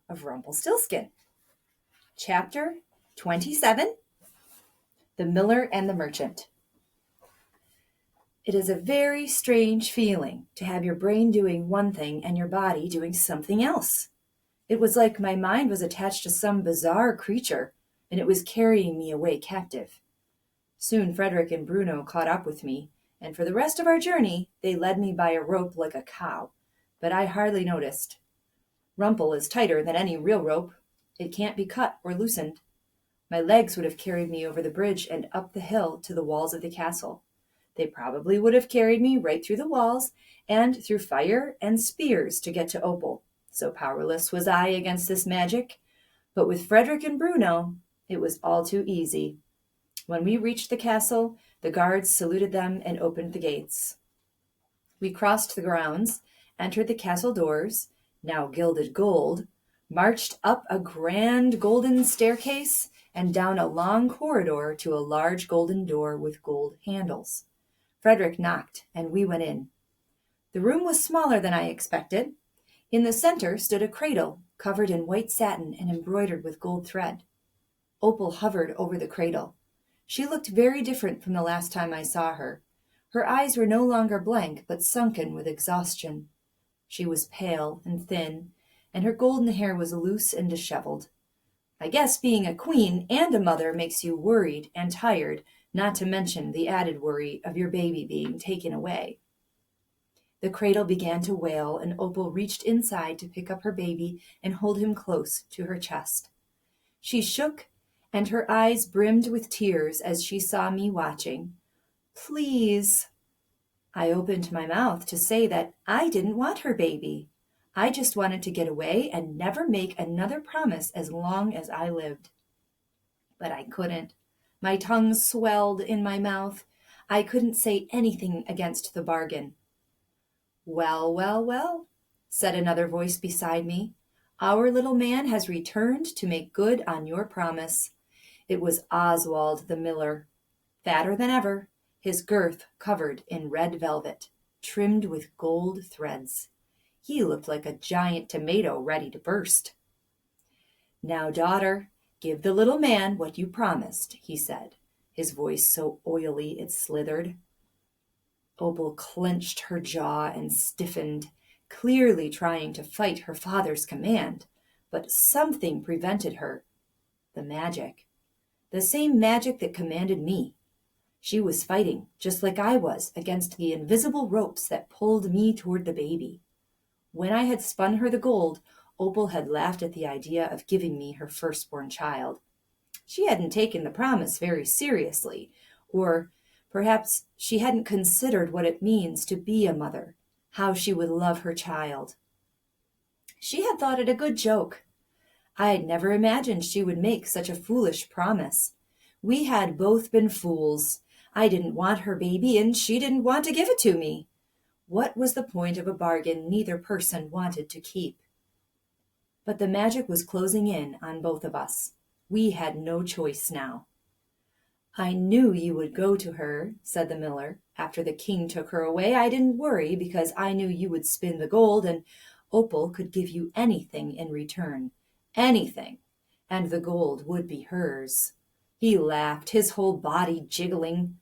of Rumpelstiltskin. Chapter 27, The Miller and the Merchant. It is a very strange feeling to have your brain doing one thing and your body doing something else. It was like my mind was attached to some bizarre creature, and it was carrying me away captive. Soon Frederick and Bruno caught up with me, and for the rest of our journey they led me by a rope like a cow, but I hardly noticed. Rumple is tighter than any real rope. It can't be cut or loosened. My legs would have carried me over the bridge and up the hill to the walls of the castle. They probably would have carried me right through the walls and through fire and spears to get to Opal. So powerless was I against this magic. But with Frederick and Bruno, it was all too easy. When we reached the castle, the guards saluted them and opened the gates. We crossed the grounds, entered the castle doors, now gilded gold, marched up a grand golden staircase and down a long corridor to a large golden door with gold handles. Frederick knocked, and we went in. The room was smaller than I expected. In the center stood a cradle, covered in white satin and embroidered with gold thread. Opal hovered over the cradle. She looked very different from the last time I saw her. Her eyes were no longer blank, but sunken with exhaustion. She was pale and thin, and her golden hair was loose and disheveled. I guess being a queen and a mother makes you worried and tired, not to mention the added worry of your baby being taken away. The cradle began to wail, and Opal reached inside to pick up her baby and hold him close to her chest. She shook, and her eyes brimmed with tears as she saw me watching. "Please." I opened my mouth to say that I didn't want her baby. I just wanted to get away and never make another promise as long as I lived. But I couldn't. My tongue swelled in my mouth. I couldn't say anything against the bargain. "Well, well, well," said another voice beside me. "Our little man has returned to make good on your promise." It was Oswald the miller, fatter than ever, his girth covered in red velvet, trimmed with gold threads. He looked like a giant tomato ready to burst. "Now, daughter, give the little man what you promised," he said, his voice so oily it slithered. Opal clenched her jaw and stiffened, clearly trying to fight her father's command, but something prevented her. The magic. The same magic that commanded me. She was fighting, just like I was, against the invisible ropes that pulled me toward the baby. When I had spun her the gold, Opal had laughed at the idea of giving me her firstborn child. She hadn't taken the promise very seriously, or perhaps she hadn't considered what it means to be a mother, how she would love her child. She had thought it a good joke. I had never imagined she would make such a foolish promise. We had both been fools. I didn't want her baby, and she didn't want to give it to me. What was the point of a bargain neither person wanted to keep? But the magic was closing in on both of us. We had no choice now. "I knew you would go to her," said the miller. "After the king took her away, I didn't worry because I knew you would spin the gold and Opal could give you anything in return. Anything. And the gold would be hers." He laughed, his whole body jiggling.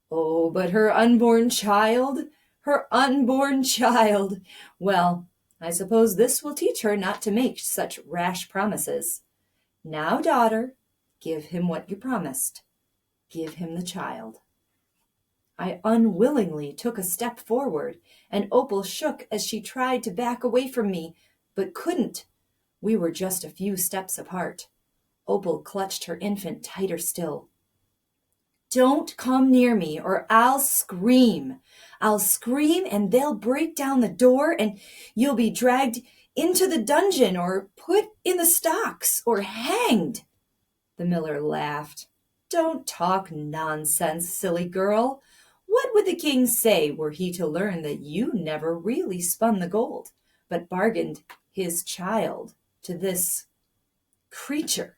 "Oh, but her unborn child! Her unborn child! Well, I suppose this will teach her not to make such rash promises. Now, daughter, give him what you promised. Give him the child." I unwillingly took a step forward, and Opal shook as she tried to back away from me, but couldn't. We were just a few steps apart. Opal clutched her infant tighter still. "Don't come near me, or I'll scream. I'll scream, and they'll break down the door, and you'll be dragged into the dungeon, or put in the stocks, or hanged." The miller laughed. "Don't talk nonsense, silly girl. What would the king say were he to learn that you never really spun the gold, but bargained his child to this creature,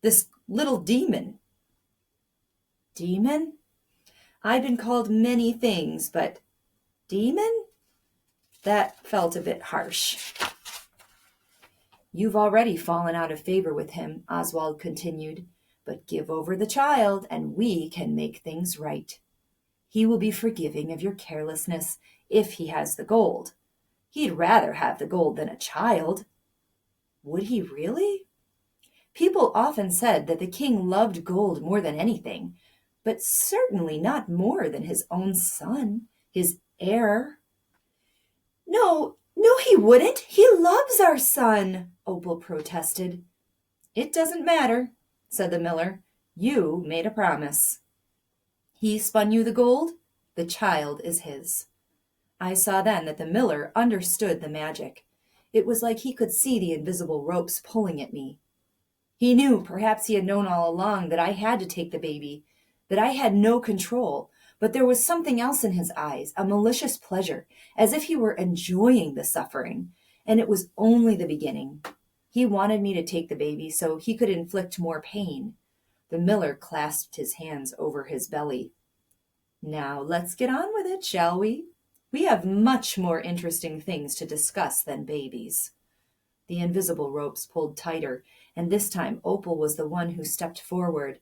this little demon?" Demon? I'd been called many things, but demon? That felt a bit harsh. You've already fallen out of favor with him, Oswald continued, but give over the child and we can make things right. He will be forgiving of your carelessness if he has the gold. He'd rather have the gold than a child. Would he really? People often said that the king loved gold more than anything, but certainly not more than his own son, his heir. No, he wouldn't. He loves our son, Opal protested. It doesn't matter, said the miller. You made a promise. He spun you the gold. The child is his. I saw then that the miller understood the magic. It was like he could see the invisible ropes pulling at me. He knew, perhaps he had known all along, that I had to take the baby, that I had no control, but there was something else in his eyes, a malicious pleasure, as if he were enjoying the suffering, and it was only the beginning. He wanted me to take the baby so he could inflict more pain. The miller clasped his hands over his belly. Now let's get on with it, shall we? We have much more interesting things to discuss than babies. The invisible ropes pulled tighter, and this time Opal was the one who stepped forward.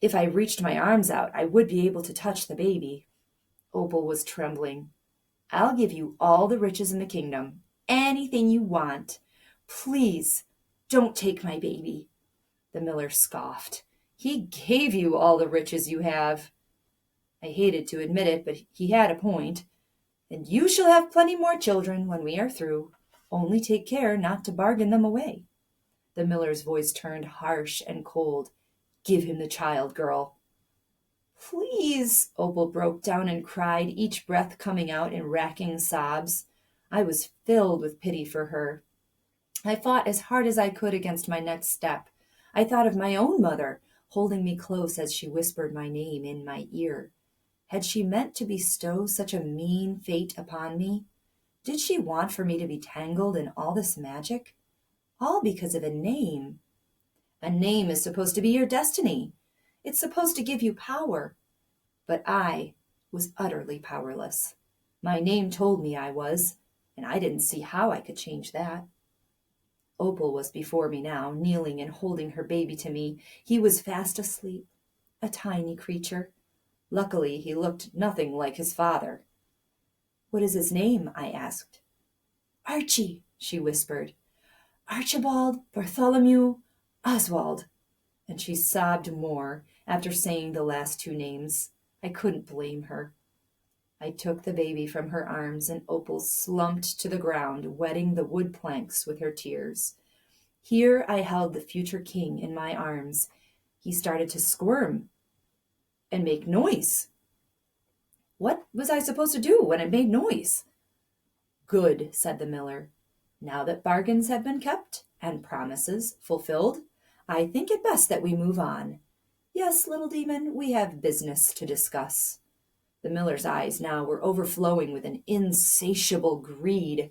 If I reached my arms out, I would be able to touch the baby. Opal was trembling. I'll give you all the riches in the kingdom, anything you want. Please, don't take my baby. The miller scoffed. He gave you all the riches you have. I hated to admit it, but he had a point. And you shall have plenty more children when we are through. Only take care not to bargain them away. The miller's voice turned harsh and cold. Give him the child, girl. Please, Opal broke down and cried, each breath coming out in racking sobs. I was filled with pity for her. I fought as hard as I could against my next step. I thought of my own mother, holding me close as she whispered my name in my ear. Had she meant to bestow such a mean fate upon me? Did she want for me to be tangled in all this magic? All because of a name. A name is supposed to be your destiny. It's supposed to give you power. But I was utterly powerless. My name told me I was, and I didn't see how I could change that. Opal was before me now, kneeling and holding her baby to me. He was fast asleep, a tiny creature. Luckily, he looked nothing like his father. What is his name? I asked. Archie, she whispered. Archibald Bartholomew Oswald. And she sobbed more after saying the last two names. I couldn't blame her. I took the baby from her arms, and Opal slumped to the ground, wetting the wood planks with her tears. Here I held the future king in my arms. He started to squirm and make noise. What was I supposed to do when it made noise? Good, said the miller. Now that bargains have been kept and promises fulfilled, I think it best that we move on. Yes, little demon, we have business to discuss. The miller's eyes now were overflowing with an insatiable greed.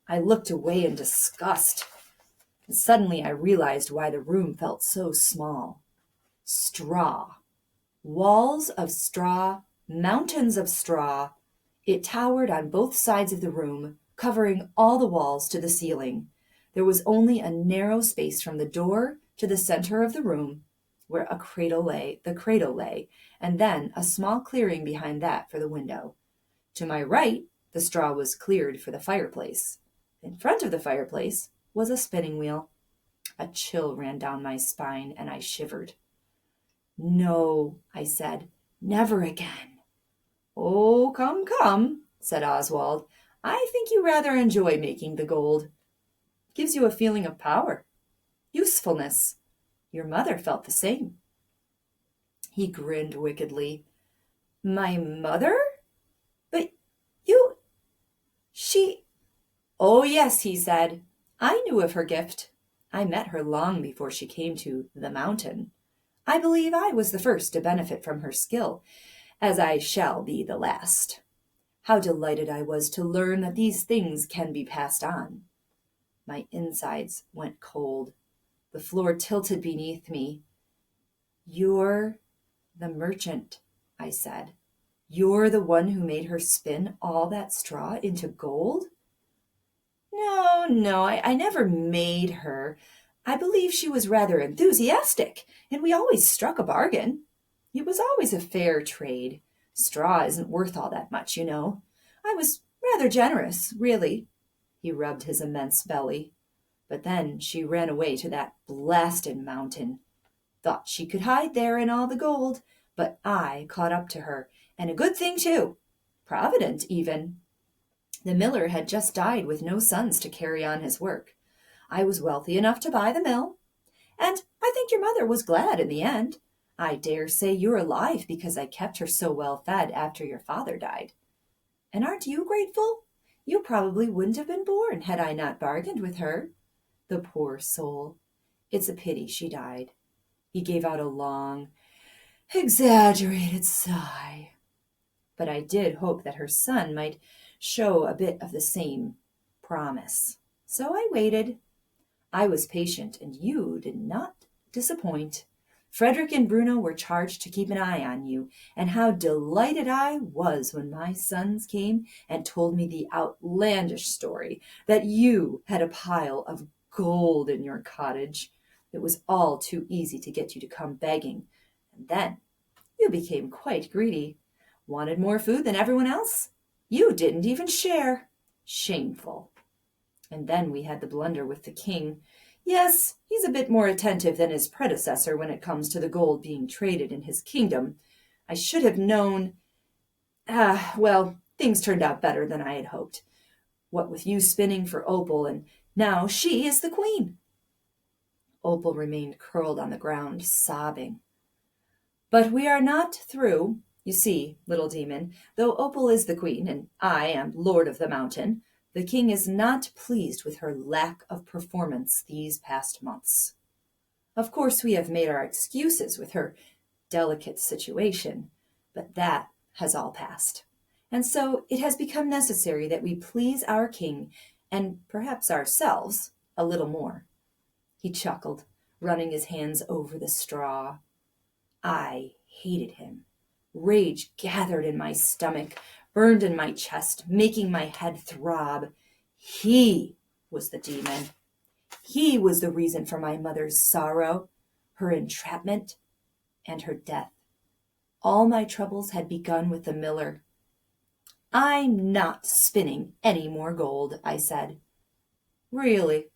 I looked away in disgust. And suddenly I realized why the room felt so small. Straw. Walls of straw, mountains of straw. It towered on both sides of the room, covering all the walls to the ceiling. There was only a narrow space from the door to the center of the room, where the cradle lay, and then a small clearing behind that for the window. To my right, the straw was cleared for the fireplace. In front of the fireplace was a spinning wheel. A chill ran down my spine, and I shivered. No, I said, never again. Oh, come, said Oswald. I think you rather enjoy making the gold. Gives you a feeling of power, usefulness. Your mother felt the same. He grinned wickedly. My mother? But she... Oh, yes, he said. I knew of her gift. I met her long before she came to the mountain. I believe I was the first to benefit from her skill, as I shall be the last. How delighted I was to learn that these things can be passed on. My insides went cold. The floor tilted beneath me. You're the merchant, I said. You're the one who made her spin all that straw into gold? No, I never made her. I believe she was rather enthusiastic, and we always struck a bargain. It was always a fair trade. Straw isn't worth all that much, you know. I was rather generous, really. He rubbed his immense belly. But then she ran away to that blasted mountain. Thought she could hide there in all the gold, but I caught up to her, and a good thing too. Provident, even. The miller had just died with no sons to carry on his work. I was wealthy enough to buy the mill, and I think your mother was glad in the end. I dare say you're alive because I kept her so well fed after your father died. And aren't you grateful? You probably wouldn't have been born had I not bargained with her. The poor soul. It's a pity she died. He gave out a long, exaggerated sigh. But I did hope that her son might show a bit of the same promise. So I waited. I was patient, and you did not disappoint. Frederick and Bruno were charged to keep an eye on you, and how delighted I was when my sons came and told me the outlandish story that you had a pile of gold in your cottage. It was all too easy to get you to come begging, and then you became quite greedy. Wanted more food than everyone else? You didn't even share. Shameful. And then we had the blunder with the king. Yes, he's a bit more attentive than his predecessor when it comes to the gold being traded in his kingdom. I should have known. Well, things turned out better than I had hoped. What with you spinning for Opal, and now she is the queen. Opal remained curled on the ground, sobbing. But we are not through. You see, little demon, though Opal is the queen, and I am lord of the mountain, the king is not pleased with her lack of performance these past months. Of course, we have made our excuses with her delicate situation, but that has all passed. And so it has become necessary that we please our king, and perhaps ourselves, a little more. He chuckled, running his hands over the straw. I hated him. Rage gathered in my stomach, burned in my chest, making my head throb. He was the demon. He was the reason for my mother's sorrow, her entrapment, and her death. All my troubles had begun with the miller. I'm not spinning any more gold, I said. Really,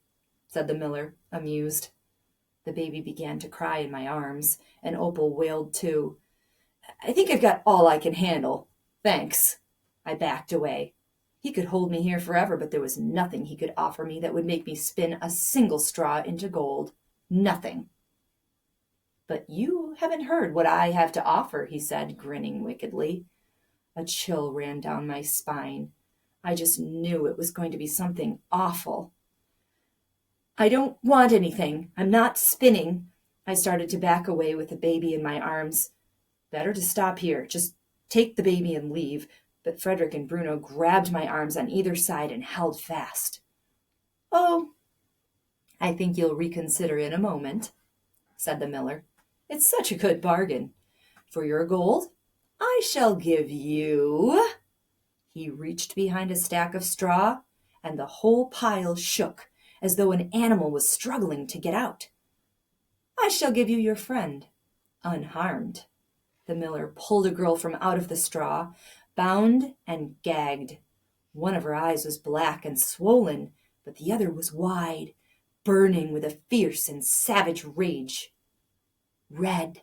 said the miller, amused. The baby began to cry in my arms, and Opal wailed too. I think I've got all I can handle. Thanks. I backed away. He could hold me here forever, but there was nothing he could offer me that would make me spin a single straw into gold. Nothing. But you haven't heard what I have to offer, he said, grinning wickedly. A chill ran down my spine. I just knew it was going to be something awful. I don't want anything. I'm not spinning. I started to back away with the baby in my arms. Better to stop here. Just take the baby and leave. But Frederick and Bruno grabbed my arms on either side and held fast. Oh, I think you'll reconsider in a moment, said the miller. It's such a good bargain. For your gold, I shall give you... He reached behind a stack of straw, and the whole pile shook, as though an animal was struggling to get out. I shall give you your friend, unharmed. The miller pulled a girl from out of the straw, bound and gagged. One of her eyes was black and swollen, but the other was wide, burning with a fierce and savage rage. Red,